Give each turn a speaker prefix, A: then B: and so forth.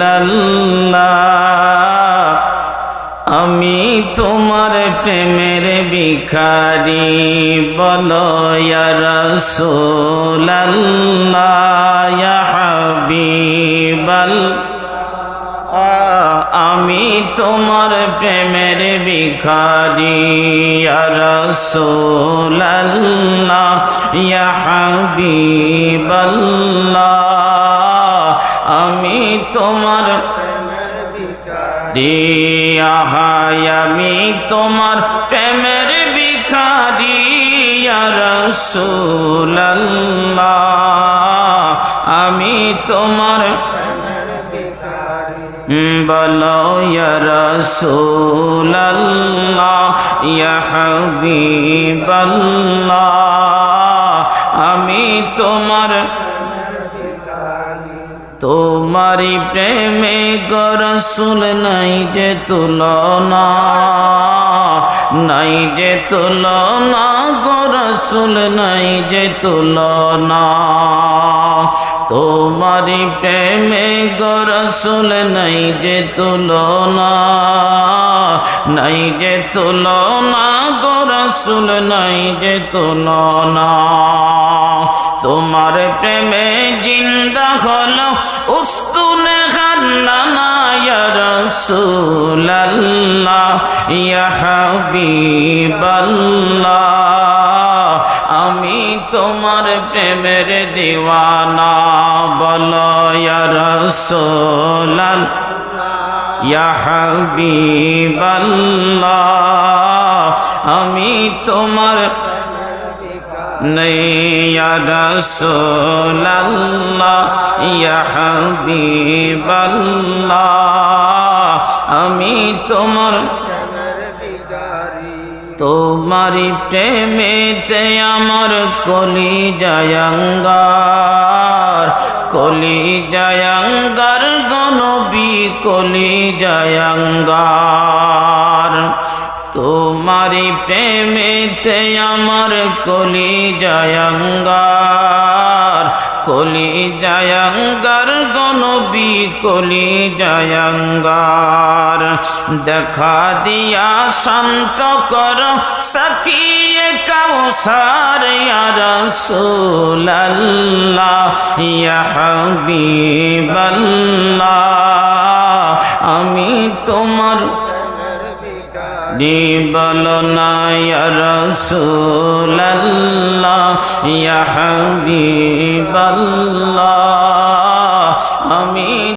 A: রাসূলাল্লাহ আমি তোমার প্রেমের ভিখারি বলো ইয়া রাসূলাল্লাহ ইয়া হাবিবাল্লাহ আমি তোমার প্রেমের ভিখারি ইয়া রাসূলাল্লাহ ইয়া হাবিবাল্লাহ আমি তোমার প্রেমের ভিখারি আমি তোমার প্রেমের ভিখারি ইয়া রাসূলাল্লাহ আমি তোমার বলো ইয়া রাসূলাল্লাহ ইয়া হাবিবাল্লাহ আমি তোমার তোমারি প্রেমে গো রাসূল নাই যে তুলনা নাই যে তুলনা গো রাসূল নাই যে তুলনা তোমারি প্রেমে গো রাসূল নাই যে তুলনা নাই যে তুলনা গো রাসূল নাই যে তুলনা তোমার প্রেমে জিন্দা হলো উস্তুনে খান্নানা ইয়া রাসূলাল্লাহ ইয়া হাবিবাল্লাহ আমি তোমার প্রেমের দিওয়ানা বলো ইয়া রাসূলাল্লাহ ইয়া হাবিবাল্লাহ আমি তোমার নেই ইয়া রাসূলাল্লাহ ইয়া হাবিবাল্লাহ আমি তোমার তোমারি প্রেমেতে আমার কলিজায়াঙ্গার কলিজায়াঙ্গার গো নবী কলিজায়াঙ্গার তোমারি প্রেমেতে আমার কলিজায়াঙ্গার কলিজায়াঙ্গার গো নবী কলিজায়াঙ্গার দেখা দিয়া শান্ত কর সাকিয়ে কাউসার ইয়া রাসূলাল্লাহ ইয়া হাবিবাল্লাহ আমি তোমার বলো না ইয়া রাসূলাল্লাহ ইয়া হাবিবাল্লাহ আমি